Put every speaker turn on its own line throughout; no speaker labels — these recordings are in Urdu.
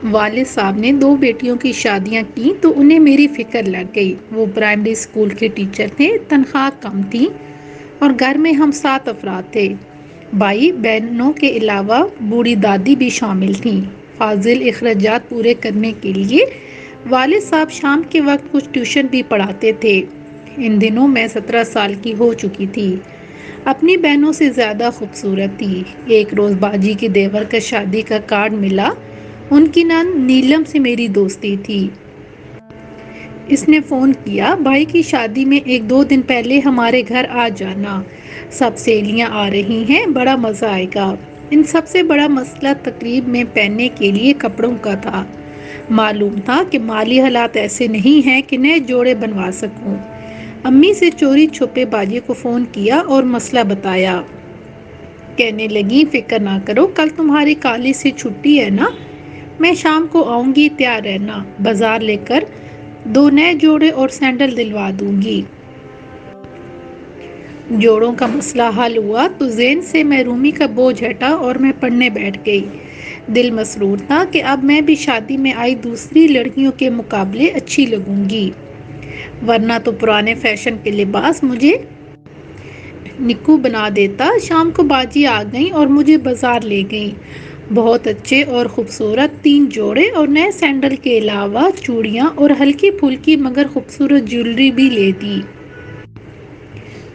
والد صاحب نے 2 بیٹیوں کی شادیاں کی تو انہیں میری فکر لگ گئی۔ وہ پرائمری اسکول کے ٹیچر تھے، تنخواہ کم تھی اور گھر میں ہم 7 افراد تھے۔ بھائی بہنوں کے علاوہ بوڑھی دادی بھی شامل تھیں۔ فاضل اخراجات پورے کرنے کے لیے والد صاحب شام کے وقت کچھ ٹیوشن بھی پڑھاتے تھے۔ ان دنوں میں 17 سال کی ہو چکی تھی، اپنی بہنوں سے زیادہ خوبصورت تھی۔ ایک روز باجی کے دیور کا شادی کا کارڈ ملا۔ ان کی نند نیلم سے میری دوستی تھی۔ اس نے فون کیا، بھائی کی شادی میں 1-2 دن پہلے ہمارے گھر آ جانا، سب سہیلیاں آ رہی ہیں، بڑا مزہ آئے گا۔ ان سب سے بڑا مسئلہ تقریب میں پہننے کے لیے کپڑوں کا تھا۔ معلوم تھا کہ مالی حالات ایسے نہیں ہیں کہ نئے جوڑے بنوا سکوں۔ امی سے چوری چھپے باجی کو فون کیا اور مسئلہ بتایا۔ کہنے لگی، فکر نہ کرو، کل تمہاری کالج سے چھٹی ہے نا، میں شام کو آؤں گی، تیار رہنا، بازار لے کر 2 نئے جوڑے اور سینڈل دلوا دوں گی۔ جوڑوں کا مسئلہ حل ہوا تو ذہن سے محرومی کا بوجھ ہٹا اور میں پڑھنے بیٹھ گئی۔ دل مسرور تھا کہ اب میں بھی شادی میں آئی دوسری لڑکیوں کے مقابلے اچھی لگوں گی، ورنہ تو پرانے فیشن کے لباس مجھے نکو بنا دیتا۔ شام کو باجی آ گئیں اور مجھے بازار لے گئیں۔ بہت اچھے اور خوبصورت 3 جوڑے اور نئے سینڈل کے علاوہ چوڑیاں اور ہلکی پھلکی مگر خوبصورت جیولری بھی لے دی۔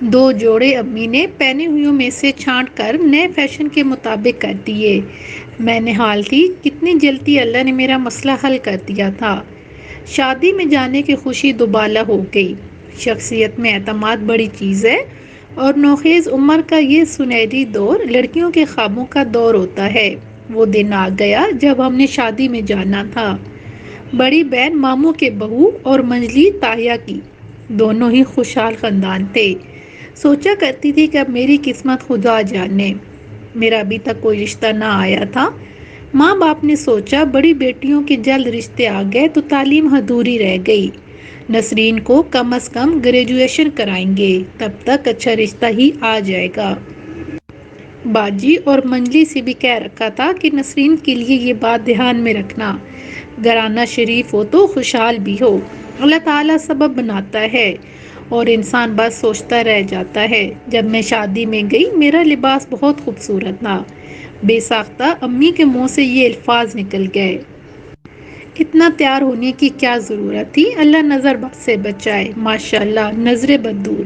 2 جوڑے امی نے پہنے ہوئوں میں سے چھانٹ کر نئے فیشن کے مطابق کر دیے۔ میں نہال تھی، کتنی جلدی اللہ نے میرا مسئلہ حل کر دیا تھا۔ شادی میں جانے کی خوشی دوبالا ہو گئی۔ شخصیت میں اعتماد بڑی چیز ہے اور نوخیز عمر کا یہ سنہری دور لڑکیوں کے خوابوں کا دور ہوتا ہے۔ وہ دن آ گیا جب ہم نے شادی میں جانا تھا۔ بڑی بہن ماموں کے بہو اور منجلی تایا کی، دونوں ہی خوشحال خاندان تھے۔ سوچا کرتی تھی کہ اب میری قسمت خدا جانے، میرا ابھی تک کوئی رشتہ نہ آیا تھا۔ ماں باپ نے سوچا بڑی بیٹیوں کے جلد رشتے آ گئے تو تعلیم ادھوری رہ گئی، نسرین کو کم از کم گریجویشن کرائیں گے، تب تک اچھا رشتہ ہی آ جائے گا۔ باجی اور منجلی سے بھی کہہ رکھا تھا کہ نسرین کے لیے یہ بات دھیان میں رکھنا، گھرانہ شریف ہو تو خوشحال بھی ہو۔ اللہ تعالیٰ سبب بناتا ہے اور انسان بس سوچتا رہ جاتا ہے۔ جب میں شادی میں گئی، میرا لباس بہت خوبصورت تھا۔ بے ساختہ امی کے منہ سے یہ الفاظ نکل گئے، اتنا تیار ہونے کی کیا ضرورت تھی، اللہ نظر بد سے بچائے، ماشاءاللہ، نظر بد دور۔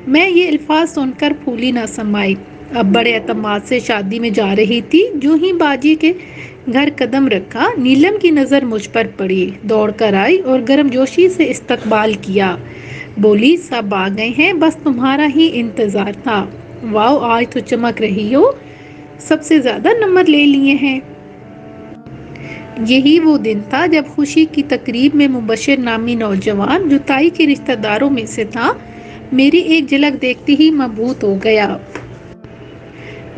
میں یہ الفاظ سن کر پھولی نہ سمائی۔ اب بڑے اعتماد سے شادی میں جا رہی تھی، جو ہی باجی کے گھر قدم رکھا، نیلم کی نظر مجھ پر پڑی، دوڑ کر آئی اور گرم جوشی سے استقبال کیا۔ بولی، سب آ گئے ہیں، بس تمہارا ہی انتظار تھا۔ واؤ، آج تو چمک رہی ہو، سب سے زیادہ نمبر لے لیے ہیں۔ یہی وہ دن تھا جب خوشی کی تقریب میں مبشر نامی نوجوان، جو تائی کے رشتہ داروں میں سے تھا، میری ایک جھلک دیکھتے ہی مبہوت ہو گیا۔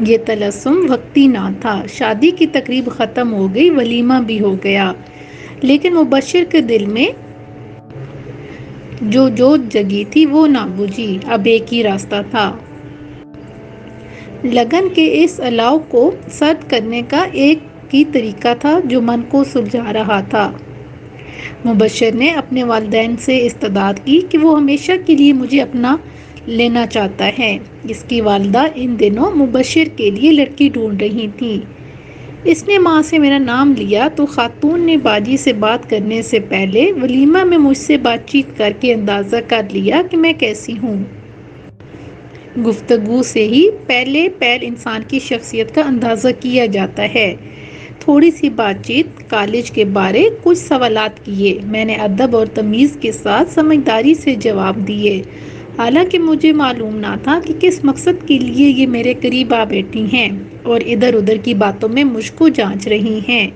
یہ طلسم وقتی نہ تھا۔ شادی کی تقریب ختم ہو گئی، ولیمہ بھی ہو گیا، لیکن مبشر کے دل میں جو جوت جگی تھی وہ نہ بجھی۔ اب ایک ہی راستہ تھا، لگن کے اس الاؤ کو سرد کرنے کا ایک ہی طریقہ تھا جو من کو سلجھا رہا تھا۔ مبشر نے اپنے والدین سے استدعا کی کہ وہ ہمیشہ کے لیے مجھے اپنا لینا چاہتا ہے۔ اس کی والدہ ان دنوں مبشر کے لیے لڑکی ڈھونڈ رہی تھیں۔ اس نے ماں سے میرا نام لیا تو خاتون نے باجی سے بات کرنے سے پہلے ولیمہ میں مجھ سے بات چیت کر کے اندازہ کر لیا کہ میں کیسی ہوں۔ گفتگو سے ہی پہلے پہل انسان کی شخصیت کا اندازہ کیا جاتا ہے۔ تھوڑی سی بات چیت، کالج کے بارے کچھ سوالات کیے۔ میں نے ادب اور تمیز کے ساتھ سمجھداری سے جواب دیے، حالانکہ مجھے معلوم نہ تھا کہ کس مقصد کے لیے یہ میرے قریب آ بیٹھی ہیں اور ادھر ادھر کی باتوں میں مجھ کو جانچ رہی ہیں۔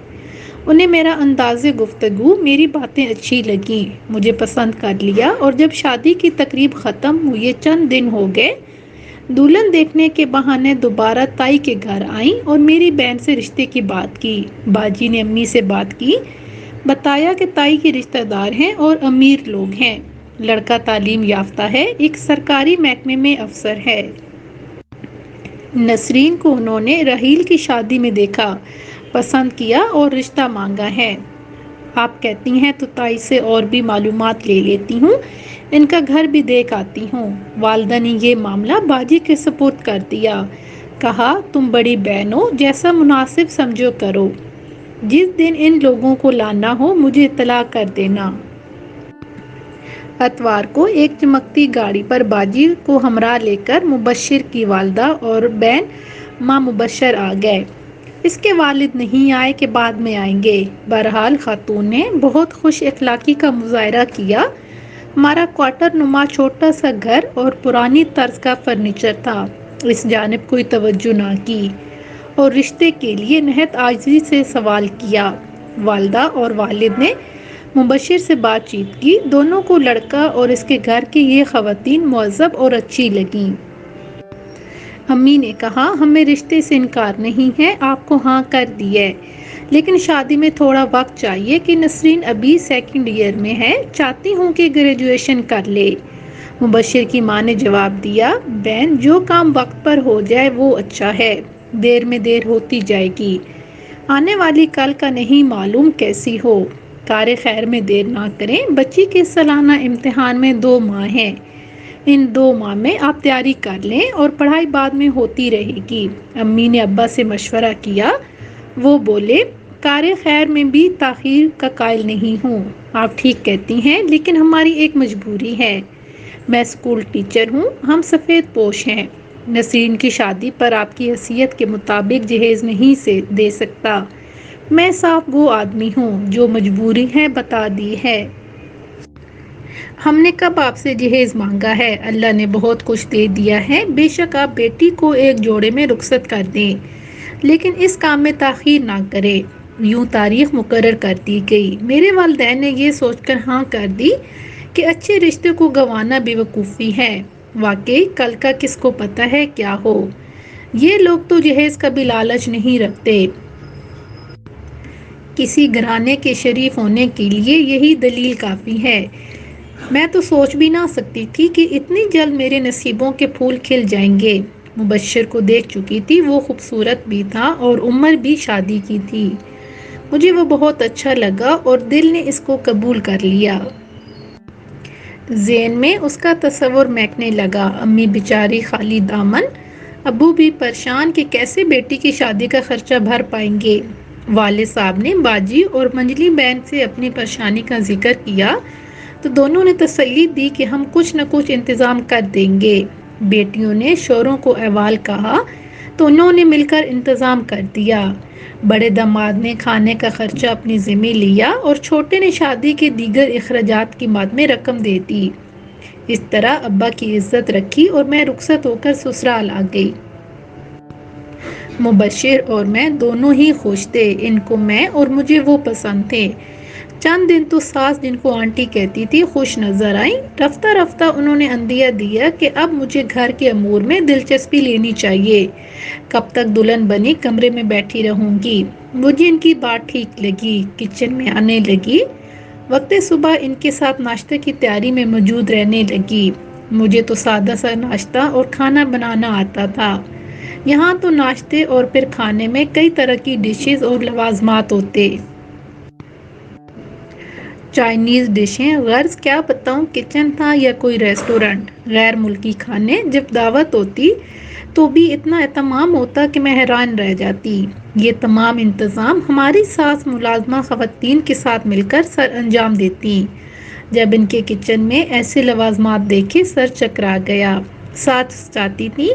انہیں میرا انداز گفتگو، میری باتیں اچھی لگیں، مجھے پسند کر لیا، اور جب شادی کی تقریب ختم ہوئے چند دن ہو گئے، دلہن دیکھنے کے بہانے دوبارہ تائی کے گھر آئیں اور میری بہن سے رشتے کی بات کی۔ باجی نے امی سے بات کی، بتایا کہ تائی کے رشتہ دار ہیں اور امیر لوگ ہیں، لڑکا تعلیم یافتہ ہے، ایک سرکاری محکمے میں افسر ہے۔ نسرین کو انہوں نے رحیل کی شادی میں دیکھا۔ پسند کیا اور رشتہ مانگا ہے۔ آپ کہتی ہیں تو تائی سے اور بھی معلومات لے لیتی ہوں، ان کا گھر بھی دیکھ آتی ہوں۔ والدہ نے یہ معاملہ باجی کے سپرد کر دیا۔ کہا تم بڑی بہن ہو، جیسا مناسب سمجھو کرو، جس دن ان لوگوں کو لانا ہو مجھے اطلاع کر دینا۔ اتوار کو ایک چمکتی گاڑی پر باجی کو ہمراہ لے کر مبشر کی والدہ اور بہن ماں مبشر آ گئے۔ اس کے والد نہیں آئے کہ بعد میں آئیں گے۔ بہرحال خاتون نے بہت خوش اخلاقی کا مظاہرہ کیا۔ ہمارا کوارٹر نما چھوٹا سا گھر اور پرانی طرز کا فرنیچر تھا، اس جانب کوئی توجہ نہ کی اور رشتے کے لیے نہایت عاجزی سے سوال کیا۔ والدہ اور والد نے مبشر سے بات چیت کی۔ دونوں کو لڑکا اور اس کے گھر کی یہ خواتین مہذب اور اچھی لگیں۔ امی نے کہا ہمیں رشتے سے انکار نہیں ہے، آپ کو ہاں کر دی ہے، لیکن شادی میں تھوڑا وقت چاہیے کہ نسرین ابھی سیکنڈ ایئر میں ہے، چاہتی ہوں کہ گریجویشن کر لے۔ مبشر کی ماں نے جواب دیا، بہن جو کام وقت پر ہو جائے وہ اچھا ہے، دیر میں دیر ہوتی جائے گی، آنے والی کل کا نہیں معلوم کیسی ہو، کار خیر میں دیر نہ کریں۔ بچی کے سالانہ امتحان میں 2 ماہ ہیں، ان 2 ماہ میں آپ تیاری کر لیں اور پڑھائی بعد میں ہوتی رہے گی۔ امی نے ابا سے مشورہ کیا، وہ بولے کار خیر میں بھی تاخیر کا قائل نہیں ہوں، آپ ٹھیک کہتی ہیں، لیکن ہماری ایک مجبوری ہے، میں اسکول ٹیچر ہوں، ہم سفید پوش ہیں، نسرین کی شادی پر آپ کی حیثیت کے مطابق جہیز نہیں سے دے سکتا، میں صاف گو آدمی ہوں، جو مجبوری ہے بتا دی ہے۔ ہم نے کب آپ سے جہیز مانگا ہے، اللہ نے بہت کچھ دے دیا ہے، بے شک آپ بیٹی کو ایک جوڑے میں رخصت کر دیں، لیکن اس کام میں تاخیر نہ کریں۔ یوں تاریخ مقرر کر دی گئی۔ میرے والدین نے یہ سوچ کر ہاں کر دی کہ اچھے رشتے کو گنوانا بے وقوفی ہے، واقعی کل کا کس کو پتہ ہے کیا ہو، یہ لوگ تو جہیز کا بھی لالچ نہیں رکھتے، کسی گھرانے کے شریف ہونے کے لیے یہی دلیل کافی ہے، میں تو سوچ بھی نہ سکتی تھی کہ اتنی جلد میرے نصیبوں کے پھول کھل جائیں گے۔ مبشر کو دیکھ چکی تھی، وہ خوبصورت بھی تھا اور عمر بھی شادی کی تھی، مجھے وہ بہت اچھا لگا اور دل نے اس کو قبول کر لیا۔ ذہن میں اس کا تصور مہکنے لگا، امی بیچاری خالی دامن، ابو بھی پریشان کہ کیسے بیٹی کی شادی کا خرچہ بھر پائیں گے۔ والد صاحب نے باجی اور منجلی بہن سے اپنی پریشانی کا ذکر کیا تو دونوں نے تسلی دی کہ ہم کچھ نہ کچھ انتظام کر دیں گے۔ بیٹیوں نے شوہروں کو احوال کہا تو انہوں نے مل کر انتظام کر دیا۔ بڑے داماد نے کھانے کا خرچہ اپنی ذمہ لیا اور چھوٹے نے شادی کے دیگر اخراجات کی مد میں رقم دے دی۔ اس طرح ابا کی عزت رکھی اور میں رخصت ہو کر سسرال آ گئی۔ مبشر اور میں دونوں ہی خوش تھے، ان کو میں اور مجھے وہ پسند تھے۔ چند دن تو ساس، جن کو آنٹی کہتی تھی، خوش نظر آئیں۔ رفتہ رفتہ انہوں نے اندیہ دیا کہ اب مجھے گھر کے امور میں دلچسپی لینی چاہیے، کب تک دلہن بنی کمرے میں بیٹھی رہوں گی۔ مجھے ان کی بات ٹھیک لگی، کچن میں آنے لگی، وقت صبح ان کے ساتھ ناشتے کی تیاری میں موجود رہنے لگی۔ مجھے تو سادہ سا ناشتہ اور کھانا بنانا آتا تھا، یہاں تو ناشتے اور پھر کھانے میں کئی طرح کی ڈشز اور لوازمات ہوتے۔ چائنیز ڈشیں، غرض کیا بتاؤں، کچن تھا یا کوئی ریسٹورنٹ، غیر ملکی کھانے، جب دعوت ہوتی تو بھی اتنا اہتمام ہوتا کہ میں حیران رہ جاتی۔ یہ تمام انتظام ہماری ساس ملازمہ خواتین کے ساتھ مل کر سر انجام دیتیں۔ جب ان کے کچن میں ایسے لوازمات دیکھے سر چکرا گیا۔ ساس چاہتی تھی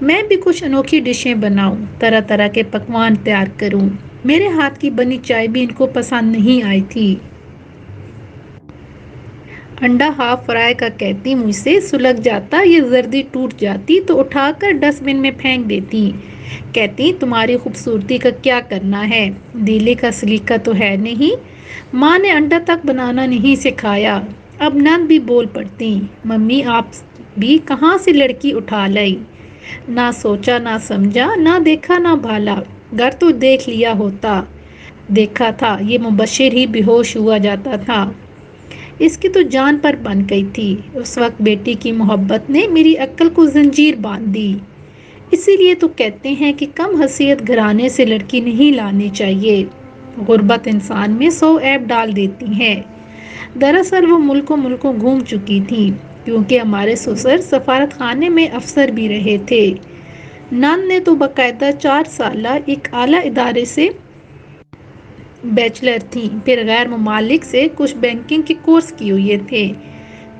میں بھی کچھ انوکھی ڈشیں بناؤں، طرح طرح کے پکوان تیار کروں۔ میرے ہاتھ کی بنی چائے بھی ان کو پسند نہیں آئی تھی۔ انڈا ہاف فرائی کا کہتی مجھ سے سلگ جاتا یا زردی ٹوٹ جاتی تو اٹھا کر ڈسٹ بن میں پھینک دیتی، کہتی تمہاری خوبصورتی کا کیا کرنا ہے، دلے کا سلیقہ تو ہے نہیں، ماں نے انڈا تک بنانا نہیں سکھایا۔ اب نند بھی بول پڑتی، ممی آپ بھی کہاں سے لڑکی اٹھا لائی، نہ سوچا نہ سمجھا، نہ دیکھا نہ بھالا، گھر تو دیکھ لیا ہوتا، دیکھا تھا یہ مبشر ہی بے ہوش ہوا جاتا تھا، اس کی تو جان پر بن گئی تھی۔ اس وقت بیٹی کی محبت نے میری عقل کو زنجیر باندھ دی، اسی لیے تو کہتے ہیں کہ کم حیثیت گھرانے سے لڑکی نہیں لانی چاہیے۔ غربت انسان میں 100 عیب ڈال دیتی ہے۔ دراصل وہ ملکوں گھوم چکی تھی کیونکہ ہمارے سسر سفارت خانے میں افسر بھی رہے تھے۔ نند نے تو باقاعدہ 4 سالہ ایک اعلیٰ ادارے سے بیچلر تھی، پھر غیر ممالک سے کچھ بینکنگ کے کورس کیے ہوئے تھے۔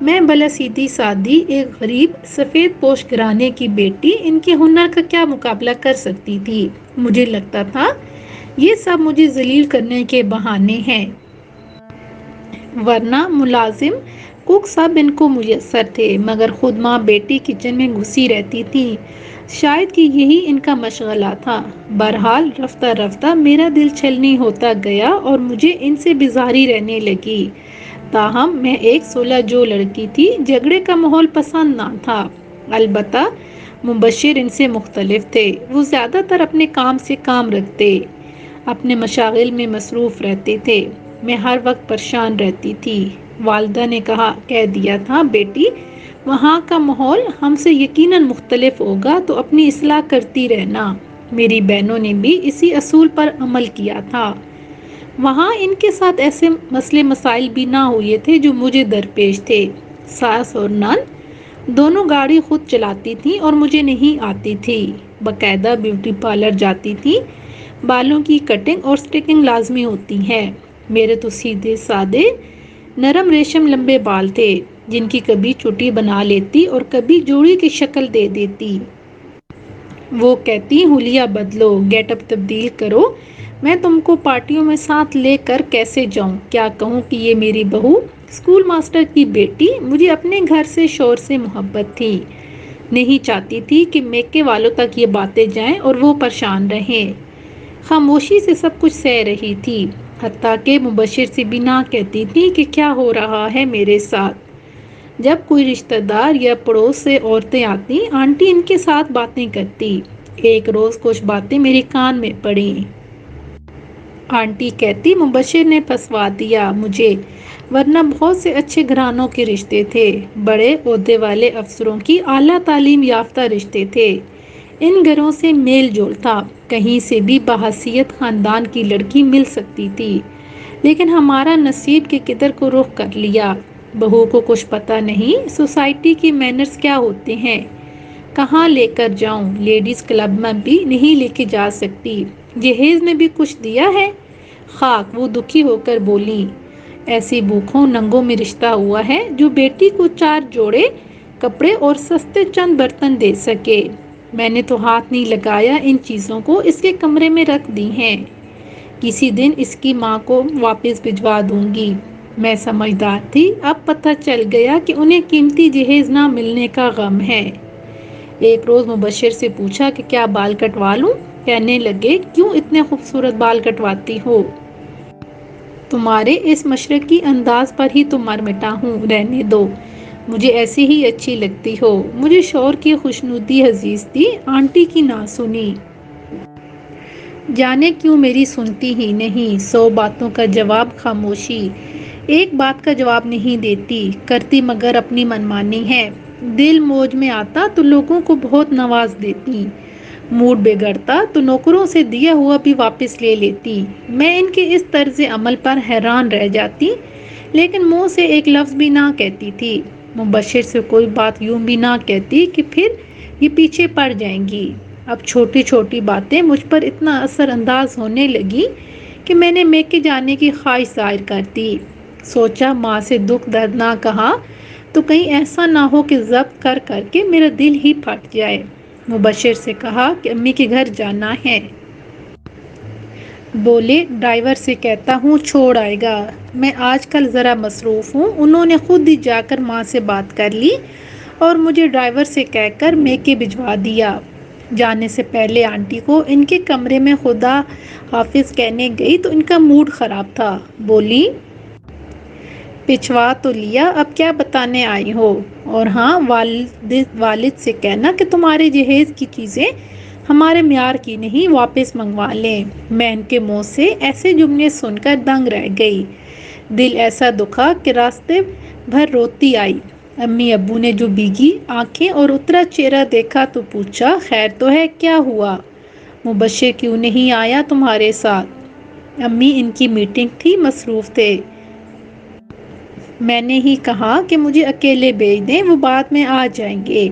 میں بلا سیدھی سادی ایک غریب سفید پوش گھرانے کی بیٹی ان کے ہنر کا کیا مقابلہ کر سکتی تھی؟ مجھے لگتا تھا یہ سب مجھے ذلیل کرنے کے بہانے ہیں، ورنہ ملازم کوک سب ان کو میسر تھے، مگر خود ماں بیٹی کچن میں گھسی رہتی تھی۔ شاید کہ یہی ان کا مشغلہ تھا۔ بہرحال رفتہ رفتہ میرا دل چھلنی ہوتا گیا اور مجھے ان سے بیزاری رہنے لگی۔ تاہم میں ایک صلح جو لڑکی تھی، جھگڑے کا ماحول پسند نہ تھا۔ البتہ مبشر ان سے مختلف تھے۔ وہ زیادہ تر اپنے کام سے کام رکھتے، اپنے مشاغل میں مصروف رہتے تھے۔ میں ہر وقت پریشان رہتی تھی۔ والدہ نے کہہ دیا تھا، بیٹی وہاں کا ماحول ہم سے یقیناً مختلف ہوگا تو اپنی اصلاح کرتی رہنا۔ میری بہنوں نے بھی اسی اصول پر عمل کیا تھا۔ وہاں ان کے ساتھ ایسے مسئلے مسائل بھی نہ ہوئے تھے جو مجھے درپیش تھے۔ ساس اور نند دونوں گاڑی خود چلاتی تھیں اور مجھے نہیں آتی تھی۔ باقاعدہ بیوٹی پارلر جاتی تھی۔ بالوں کی کٹنگ اور سٹرنگ لازمی ہوتی ہے۔ میرے تو سیدھے سادے نرم ریشم لمبے بال تھے جن کی کبھی چوٹی بنا لیتی اور کبھی جوڑی کی شکل دے دیتی۔ وہ کہتی، حلیہ بدلو، گیٹ اپ تبدیل کرو۔ میں تم کو پارٹیوں میں ساتھ لے کر کیسے جاؤں؟ کیا کہوں کہ یہ میری بہو اسکول ماسٹر کی بیٹی مجھے اپنے گھر سے شور سے محبت تھی، نہیں چاہتی تھی کہ میکے والوں تک یہ باتیں جائیں اور وہ پریشان رہیں۔ خاموشی سے سب کچھ سہ رہی تھی، حتیٰ کہ مبشر سے بھی نہ کہتی تھی کہ کیا ہو رہا ہے میرے ساتھ۔ جب کوئی رشتہ دار یا پڑوس سے عورتیں آتی، آنٹی ان کے ساتھ باتیں کرتی۔ ایک روز کچھ باتیں میرے کان میں پڑیں۔ آنٹی کہتی، مبشر نے پھنسوا دیا مجھے، ورنہ بہت سے اچھے گھرانوں کے رشتے تھے، بڑے عہدے والے افسروں کی اعلیٰ تعلیم یافتہ رشتے تھے، ان گھروں سے میل جول تھا، کہیں سے بھی باحیثیت خاندان کی لڑکی مل سکتی تھی، لیکن ہمارا نصیب کے کدھر کو رخ کر لیا۔ بہو کو کچھ پتہ نہیں سوسائٹی کی مینرز کیا ہوتے ہیں، کہاں لے کر جاؤں، لیڈیز کلب میں بھی نہیں لے کے جا سکتی، جہیز میں بھی کچھ دیا ہے؟ خاک، وہ دکھی ہو کر بولی، ایسی بھوکھوں ننگوں میں رشتہ ہوا ہے جو بیٹی کو 4 جوڑے کپڑے اور سستے چند برتن دے سکے۔ میں نے تو ہاتھ نہیں لگایا، ان چیزوں کو اس کے کمرے میں رکھ دی ہیں، کسی دن اس کی ماں کو واپس بھجوا دوں گی۔ میں سمجھدار تھی، اب پتہ چل گیا کہ انہیں قیمتی جہیز نہ ملنے کا غم ہے۔ ایک روز مبشر سے پوچھا کہ کیا بال کٹوا لوں؟ کہنے لگے، کیوں اتنے خوبصورت بال کٹواتی ہو؟ تمہارے اس مشرقی انداز پر ہی تو مر مٹا ہوں، رہنے دو، مجھے ایسی ہی اچھی لگتی ہو۔ مجھے شوہر کی خوشنودی عزیز تھی، آنٹی کی نہ سنی، جانے کیوں میری سنتی ہی نہیں۔ 100 باتوں کا جواب خاموشی، ایک بات کا جواب نہیں دیتی، کرتی مگر اپنی منمانی ہے۔ دل موج میں آتا تو لوگوں کو بہت نواز دیتی، موڈ بگڑتا تو نوکروں سے دیا ہوا بھی واپس لے لیتی۔ میں ان کے اس طرز عمل پر حیران رہ جاتی، لیکن منہ سے ایک لفظ بھی نہ کہتی تھی۔ مبشر سے کوئی بات یوں بھی نہ کہتی کہ پھر یہ پیچھے پڑ جائیں گی۔ اب چھوٹی چھوٹی باتیں مجھ پر اتنا اثر انداز ہونے لگی کہ میں نے میکے جانے کی خواہش ظاہر کر دی۔ سوچا، ماں سے دکھ درد نہ کہا تو کہیں ایسا نہ ہو کہ ضبط کر کر کے میرا دل ہی پھٹ جائے۔ مبشر سے کہا کہ امی کے گھر جانا ہے۔ بولے، ڈرائیور سے کہتا ہوں چھوڑ آئے گا، میں آج کل ذرا مصروف ہوں۔ انہوں نے خود ہی جا کر ماں سے بات کر لی اور مجھے ڈرائیور سے کہہ کر میکے بھجوا دیا۔ جانے سے پہلے آنٹی کو ان کے کمرے میں خدا حافظ کہنے گئی تو ان کا موڈ خراب تھا۔ بولی، پچھوا تو لیا، اب کیا بتانے آئی ہو؟ اور ہاں، والد سے کہنا کہ تمہارے جہیز کی چیزیں ہمارے معیار کی نہیں، واپس منگوا لیں۔ میں ان کے منہ سے ایسے جملے سن کر دنگ رہ گئی، دل ایسا دکھا کہ راستے بھر روتی آئی۔ امی ابو نے جو بھیگی آنکھیں اور اترا چہرہ دیکھا تو پوچھا، خیر تو ہے، کیا ہوا؟ مبشر کیوں نہیں آیا تمہارے ساتھ؟ امی ان کی میٹنگ تھی، مصروف تھے۔ میں نے ہی کہا کہ مجھے اکیلے بھیج دیں، وہ بعد میں آ جائیں گے۔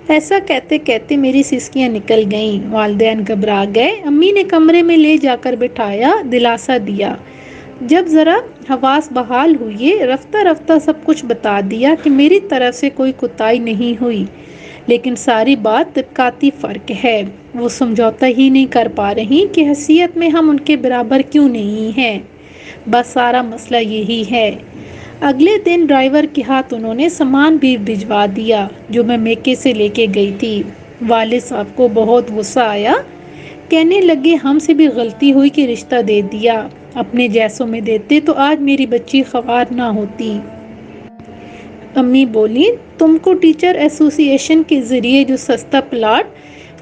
ایسا کہتے کہتے میری سسکیاں نکل گئیں۔ والدین گھبرا گئے۔ امی نے کمرے میں لے جا کر بٹھایا، دلاسا دیا۔ جب ذرا حواس بحال ہوئے، رفتہ رفتہ سب کچھ بتا دیا کہ میری طرف سے کوئی کوتاہی نہیں ہوئی، لیکن ساری بات طبقاتی فرق ہے۔ وہ سمجھوتا ہی نہیں کر پا رہی کہ حیثیت میں ہم ان کے برابر کیوں نہیں ہیں۔ بس سارا مسئلہ یہی ہے۔ اگلے دن ڈرائیور کے ہاتھ انہوں نے سامان بھی بھجوا دیا جو میں میکے سے لے کے گئی تھی۔ والد صاحب کو بہت غصہ آیا، کہنے لگے ہم سے بھی غلطی ہوئی کہ رشتہ دے دیا، اپنے جیسوں میں دیتے تو آج میری بچی خوار نہ ہوتی۔ امی بولی، تم کو ٹیچر ایسوسی ایشن کے ذریعے جو سستا پلاٹ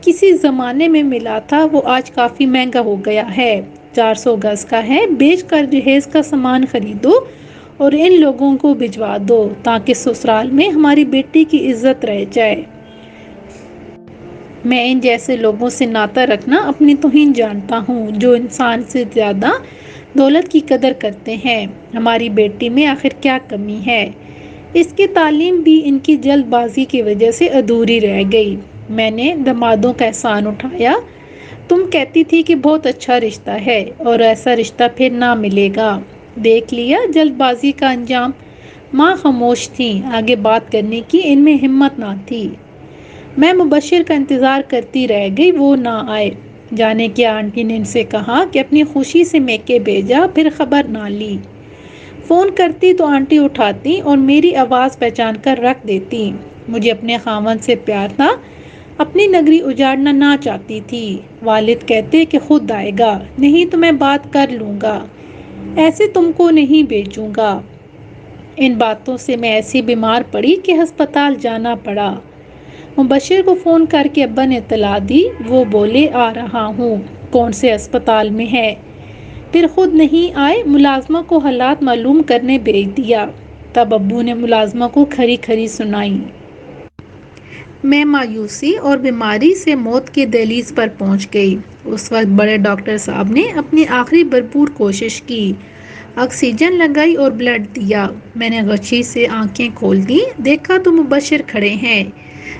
کسی زمانے میں ملا تھا وہ آج کافی مہنگا ہو گیا ہے۔ 400 گز کا ہے، بیچ کر جہیز کا سامان خریدو اور ان لوگوں کو بھجوا دو تاکہ سسرال میں ہماری بیٹی کی عزت رہ جائے۔ میں ان جیسے لوگوں سے ناطہ رکھنا اپنی توہین جانتا ہوں جو انسان سے زیادہ دولت کی قدر کرتے ہیں۔ ہماری بیٹی میں آخر کیا کمی ہے؟ اس کی تعلیم بھی ان کی جلد بازی کی وجہ سے ادھوری رہ گئی۔ میں نے دمادوں کا احسان اٹھایا۔ تم کہتی تھی کہ بہت اچھا رشتہ ہے اور ایسا رشتہ پھر نہ ملے گا۔ دیکھ لیا جلد بازی کا انجام۔ ماں خاموش تھیں، آگے بات کرنے کی ان میں ہمت نہ تھی۔ میں مبشر کا انتظار کرتی رہ گئی، وہ نہ آئے۔ جانے کی آنٹی نے ان سے کہا کہ اپنی خوشی سے میکے بھیجا، پھر خبر نہ لی۔ فون کرتی تو آنٹی اٹھاتی اور میری آواز پہچان کر رکھ دیتی۔ مجھے اپنے خاوند سے پیار تھا، اپنی نگری اجاڑنا نہ چاہتی تھی۔ والد کہتے کہ خود آئے گا، نہیں تو میں بات کر لوں گا، ایسے تم کو نہیں بھیجوں گا۔ ان باتوں سے میں ایسی بیمار پڑی کہ ہسپتال جانا پڑا۔ مبشر کو فون کر کے ابا نے اطلاع دی، وہ بولے آ رہا ہوں۔ کون سے ہسپتال میں ہے؟ پھر خود نہیں آئے، ملازمہ کو حالات معلوم کرنے بھیج دیا۔ تب ابو نے ملازمہ کو کھری کھری سنائی۔ میں مایوسی اور بیماری سے موت کے دہلیز پر پہنچ گئی۔ اس وقت بڑے ڈاکٹر صاحب نے اپنی آخری بھرپور کوشش کی، آکسیجن لگائی اور بلڈ دیا۔ میں نے غشی سے آنکھیں کھول دیں، دیکھا تو مبشر کھڑے ہیں،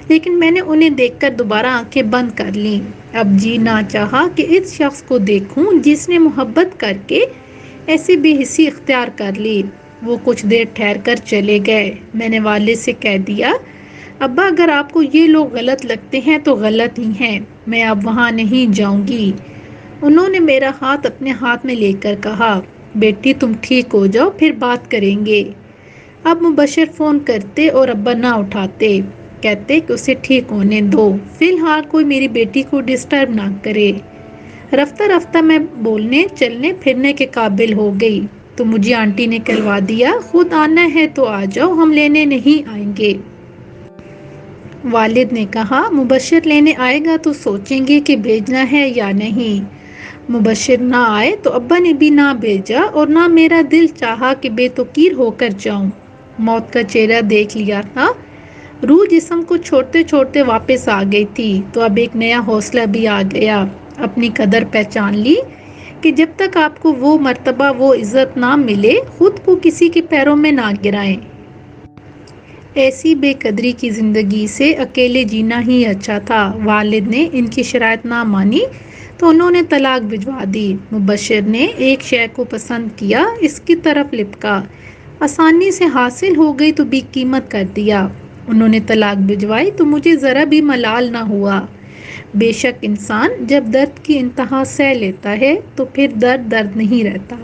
لیکن میں نے انہیں دیکھ کر دوبارہ آنکھیں بند کر لیں۔ اب جی نہ چاہا کہ اس شخص کو دیکھوں جس نے محبت کر کے ایسی بے حسی اختیار کر لی۔ وہ کچھ دیر ٹھہر کر چلے گئے۔ میں نے والد سے کہہ دیا، ابا اگر آپ کو یہ لوگ غلط لگتے ہیں تو غلط ہی ہیں، میں اب وہاں نہیں جاؤں گی۔ انہوں نے میرا ہاتھ اپنے ہاتھ میں لے کر کہا، بیٹی تم ٹھیک ہو جاؤ پھر بات کریں گے۔ اب مبشر فون کرتے اور ابا نہ اٹھاتے، کہتے کہ اسے ٹھیک ہونے دو، فی الحال کوئی میری بیٹی کو ڈسٹرب نہ کرے۔ رفتہ رفتہ میں بولنے چلنے پھرنے کے قابل ہو گئی تو مجھے آنٹی نے کہلوا دیا، خود آنا ہے تو آ جاؤ، ہم لینے نہیں آئیں گے۔ والد نے کہا، مبشر لینے آئے گا تو سوچیں گے کہ بھیجنا ہے یا نہیں۔ مبشر نہ آئے تو ابا نے بھی نہ بھیجا اور نہ میرا دل چاہا کہ بے توقیر ہو کر جاؤں۔ موت کا چہرہ دیکھ لیا تھا، روح جسم کو چھوڑتے چھوڑتے واپس آ گئی تھی، تو اب ایک نیا حوصلہ بھی آ گیا۔ اپنی قدر پہچان لی کہ جب تک آپ کو وہ مرتبہ وہ عزت نہ ملے، خود کو کسی کے پیروں میں نہ گرائیں۔ ایسی بے قدری کی زندگی سے اکیلے جینا ہی اچھا تھا۔ والد نے ان کی شرائط نہ مانی تو انہوں نے طلاق بھجوا دی۔ مبشر نے ایک شے کو پسند کیا، اس کی طرف لپکا، آسانی سے حاصل ہو گئی تو بھی قیمت کر دیا۔ انہوں نے طلاق بھجوائی تو مجھے ذرا بھی ملال نہ ہوا۔ بے شک انسان جب درد کی انتہا سہ لیتا ہے تو پھر درد درد نہیں رہتا۔